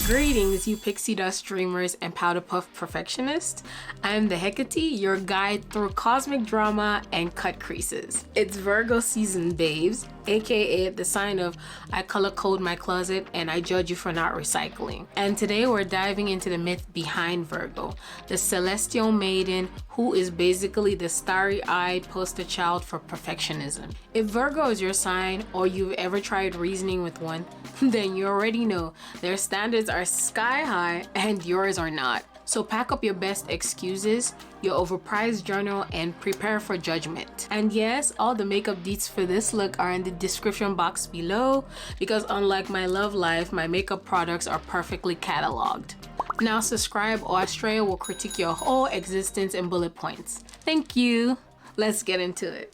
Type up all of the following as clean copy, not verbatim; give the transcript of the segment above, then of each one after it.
Greetings, you pixie dust dreamers and powder puff perfectionists. I am the Hecate, your guide through cosmic drama and cut creases. It's Virgo season, babes, aka the sign of I color code my closet and I judge you for not recycling. And today we're diving into the myth behind Virgo, the celestial maiden who is basically the starry-eyed poster child for perfectionism. If Virgo is your sign or you've ever tried reasoning with one, then you already know their standards are sky high and yours are not. So pack up your best excuses, your overpriced journal, and prepare for judgment. And yes, all the makeup deets for this look are in the description box below, because unlike my love life, my makeup products are perfectly cataloged. Now subscribe or Astraea will critique your whole existence in bullet points. Thank you. Let's get into it.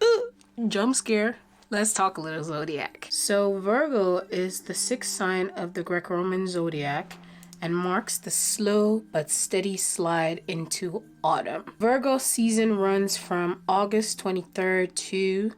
Ooh, jump scare. Let's talk a little zodiac. So Virgo is the sixth sign of the Greco-Roman zodiac and marks the slow but steady slide into autumn. Virgo season runs from August 23rd to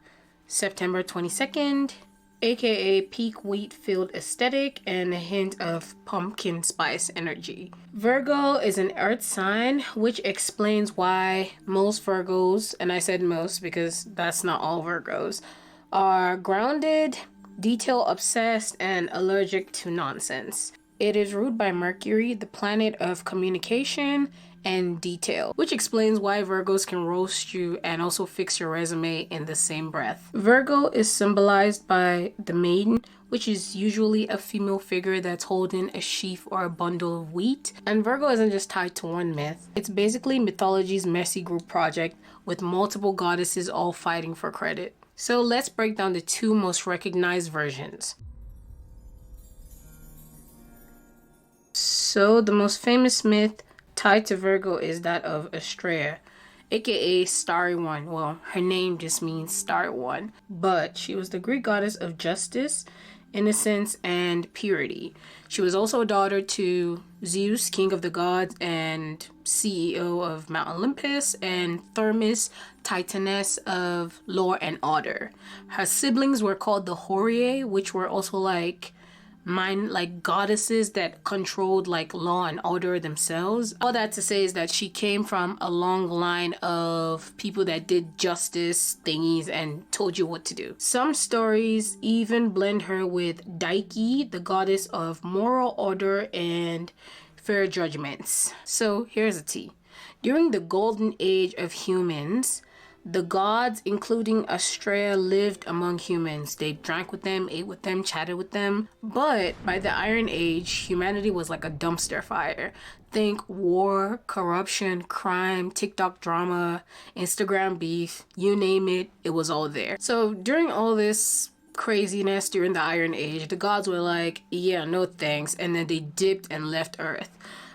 September 22nd, aka peak wheat-filled aesthetic and a hint of pumpkin spice energy. Virgo is an earth sign, which explains why most Virgos, and I said most because that's not all Virgos, are grounded, detail obsessed, and allergic to nonsense. It is ruled by Mercury, the planet of communication and detail, which explains why Virgos can roast you and also fix your resume in the same breath. Virgo is symbolized by the maiden, which is usually a female figure that's holding a sheaf or a bundle of wheat. And Virgo isn't just tied to one myth. It's basically mythology's messy group project with multiple goddesses all fighting for credit. So let's break down the two most recognized versions. So the most famous myth tied to Virgo is that of Astraea, aka Starry One. Well, her name just means Starry One, but she was the Greek goddess of justice, innocence, and purity. She was also a daughter to Zeus, king of the gods and CEO of Mount Olympus, and Thermes, titaness of lore and order. Her siblings were called the Horiae, which were also like goddesses that controlled like law and order themselves. All that to say is that she came from a long line of people that did justice thingies and told you what to do. Some stories even blend her with Dike, the goddess of moral order and fair judgments. So here's a tea. During the golden age of humans, the gods, including Astraea, lived among humans. They drank with them, ate with them, chatted with them. But by the Iron Age, humanity was like a dumpster fire. Think war, corruption, crime, TikTok drama, Instagram beef, you name it, it was all there. So during all this craziness during the Iron Age, the gods were like, yeah, no thanks. And then they dipped and left Earth.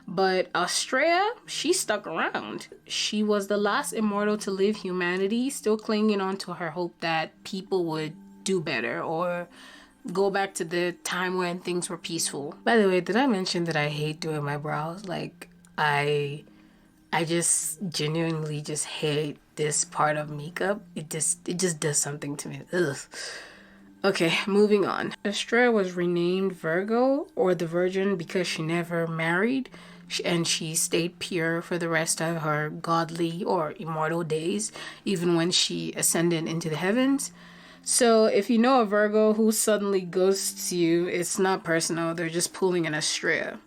But Astraea, she stuck around. She was the last immortal to live humanity, still clinging on to her hope that people would do better or go back to the time when things were peaceful. By the way, did I mention that I hate doing my brows? Like, I just genuinely just hate this part of makeup. It just does something to me. Ugh. Okay, moving on. Astraea was renamed Virgo, or the Virgin, because she never married, and she stayed pure for the rest of her godly or immortal days, even when she ascended into the heavens. So if you know a Virgo who suddenly ghosts you, it's not personal, they're just pulling an Astraea.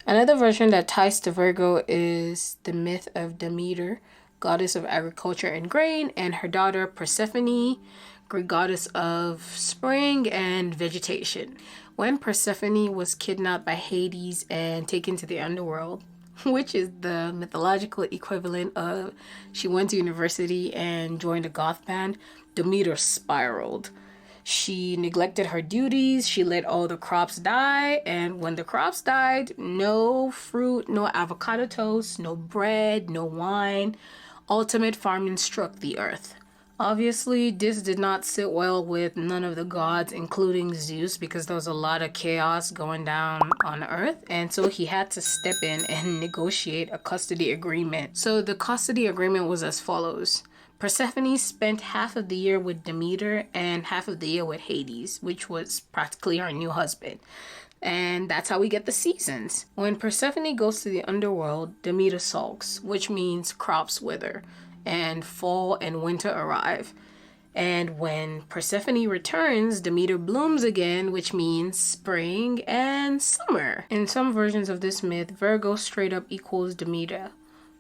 Another version that ties to Virgo is the myth of Demeter, goddess of agriculture and grain, and her daughter Persephone, Greek goddess of spring and vegetation. When Persephone was kidnapped by Hades and taken to the underworld, which is the mythological equivalent of she went to university and joined a goth band, Demeter spiraled. She neglected her duties, she let all the crops die, and when the crops died, no fruit, no avocado toast, no bread, no wine. Ultimate famine struck the earth. Obviously, this did not sit well with none of the gods, including Zeus, because there was a lot of chaos going down on Earth, and so he had to step in and negotiate a custody agreement. So the custody agreement was as follows. Persephone spent half of the year with Demeter and half of the year with Hades, which was practically her new husband. And that's how we get the seasons. When Persephone goes to the underworld, Demeter sulks, which means crops wither, and fall and winter arrive. And when Persephone returns, Demeter blooms again, which means spring and summer. In some versions of this myth, Virgo straight up equals Demeter,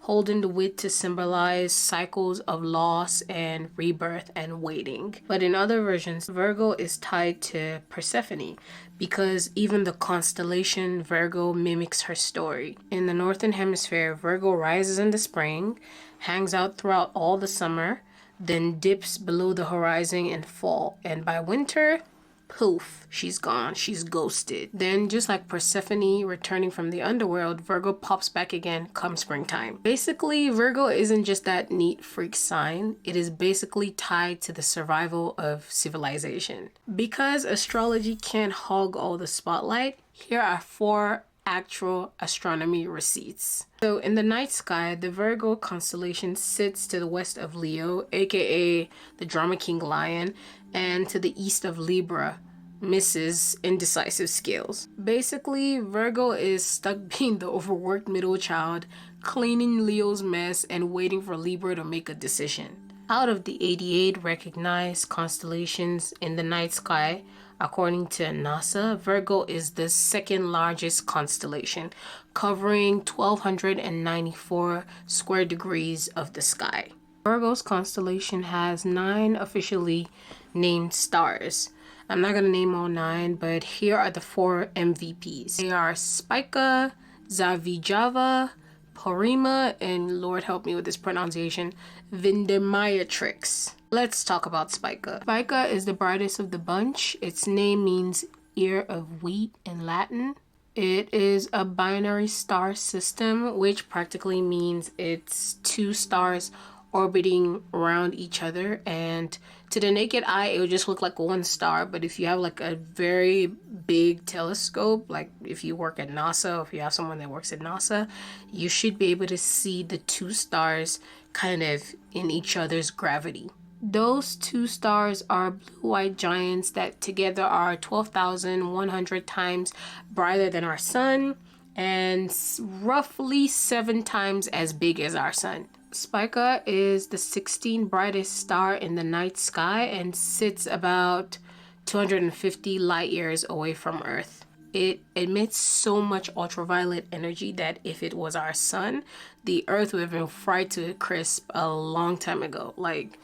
holding the wit to symbolize cycles of loss and rebirth and waiting. But in other versions, Virgo is tied to Persephone because even the constellation Virgo mimics her story. In the northern hemisphere, Virgo rises in the spring, hangs out throughout all the summer, then dips below the horizon in fall, and by winter, poof, she's gone, she's ghosted. Then just like Persephone returning from the underworld, Virgo pops back again come springtime. Basically, Virgo isn't just that neat freak sign, it is basically tied to the survival of civilization. Because astrology can't hog all the spotlight, here are 4 actual astronomy receipts. So in the night sky, the Virgo constellation sits to the west of Leo, aka the drama king lion, and to the east of Libra, Mrs. Indecisive Scales. Basically, Virgo is stuck being the overworked middle child, cleaning Leo's mess and waiting for Libra to make a decision. Out of the 88 recognized constellations in the night sky, according to NASA, Virgo is the second largest constellation, covering 1,294 square degrees of the sky. Virgo's constellation has 9 officially named stars. I'm not going to name all 9, but here are the 4 MVPs. They are Spica, Zavijava, Porima, and Lord help me with this pronunciation, Vindemayatrix. Let's talk about Spica. Spica is the brightest of the bunch. Its name means ear of wheat in Latin. It is a binary star system, which practically means it's 2 stars orbiting around each other, and to the naked eye it would just look like 1 star, but if you have like a very big telescope, like if you work at NASA or if you have someone that works at NASA, you should be able to see the 2 stars kind of in each other's gravity. Those 2 stars are blue-white giants that together are 12,100 times brighter than our sun and roughly 7 times as big as our sun. Spica is the 16th brightest star in the night sky and sits about 250 light years away from Earth. It emits so much ultraviolet energy that if it was our sun, the Earth would have been fried to a crisp a long time ago, like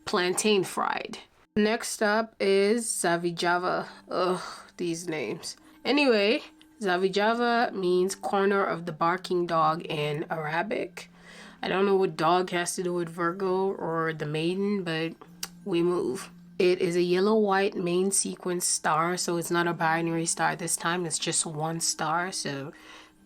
plantain fried. Next up is Zavijava. Ugh, these names. Anyway, Zavijava means corner of the barking dog in Arabic. I don't know what dog has to do with Virgo or the maiden, but we move. It is a yellow-white main sequence star, so it's not a binary star this time. It's just 1 star, so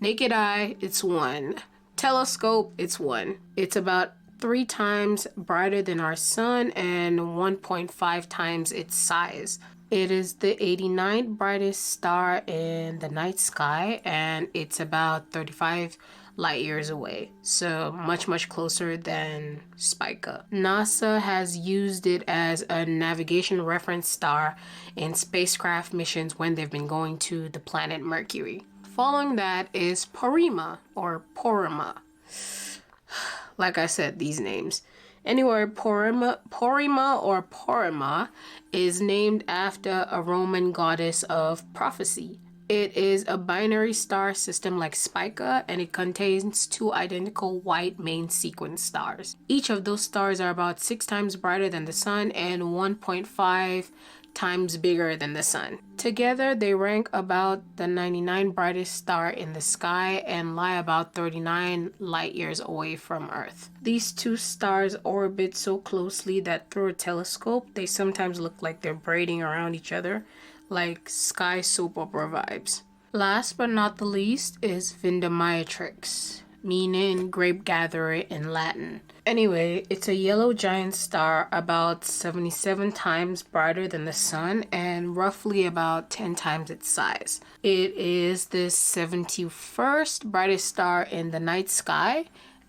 naked eye, it's 1. Telescope, it's 1. It's about 3 times brighter than our sun and 1.5 times its size. It is the 89th brightest star in the night sky, and it's about 35 light years away, so much closer than Spica. NASA has used it as a navigation reference star in spacecraft missions when they've been going to the planet Mercury. Following that is Porima or Porima. Like I said, these names. Anyway, Porima or Porima is named after a Roman goddess of prophecy. It is a binary star system like Spica, and it contains 2 identical white main sequence stars. Each of those stars are about 6 times brighter than the sun and 1.5 times bigger than the sun. Together, they rank about the 99 brightest star in the sky and lie about 39 light years away from Earth. These 2 stars orbit so closely that through a telescope, they sometimes look like they're braiding around each other, like sky soap opera vibes. Last but not the least is Vindemayatrix, meaning grape gatherer in Latin. Anyway, it's a yellow giant star about 77 times brighter than the sun and roughly about 10 times its size. It is the 71st brightest star in the night sky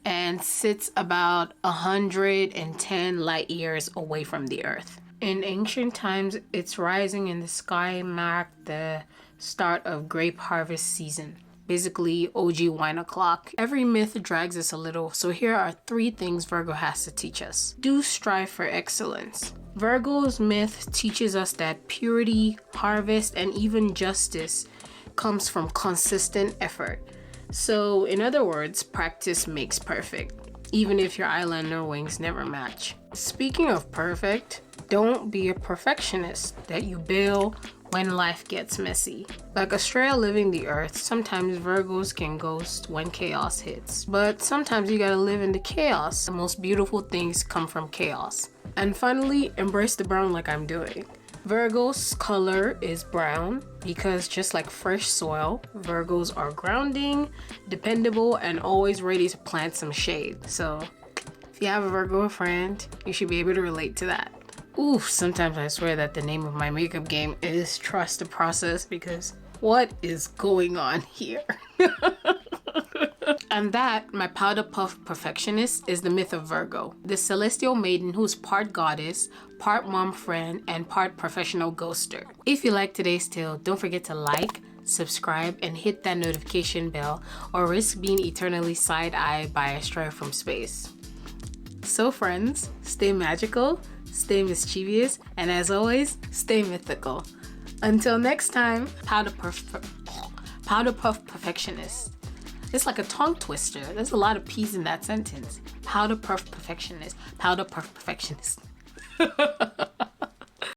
and sits about 110 light years away from the Earth. In ancient times, its rising in the sky marked the start of grape harvest season. Basically, OG wine o'clock. Every myth drags us a little, so here are 3 things Virgo has to teach us. Do strive for excellence. Virgo's myth teaches us that purity, harvest, and even justice comes from consistent effort. So, in other words, practice makes perfect, even if your eyeliner wings never match. Speaking of perfect, don't be a perfectionist that you bail when life gets messy. Like Astraea living the earth, sometimes Virgos can ghost when chaos hits. But sometimes you gotta live in the chaos. The most beautiful things come from chaos. And finally, embrace the brown like I'm doing. Virgo's color is brown because just like fresh soil, Virgos are grounding, dependable, and always ready to plant some shade. So if you have a Virgo friend, you should be able to relate to that. Oof, sometimes I swear that the name of my makeup game is trust the process, because what is going on here? And that, my powder puff perfectionist, is the myth of Virgo, the celestial maiden who's part goddess, part mom friend, and part professional ghoster. If you like today's tale, don't forget to like, subscribe, and hit that notification bell, or risk being eternally side-eyed by Astraea from space. So friends, stay magical, stay mischievous, and as always, stay mythical. Until next time, powder puff perfectionist. It's like a tongue twister. There's a lot of P's in that sentence. Powder puff perfectionist. Powder puff perfectionist.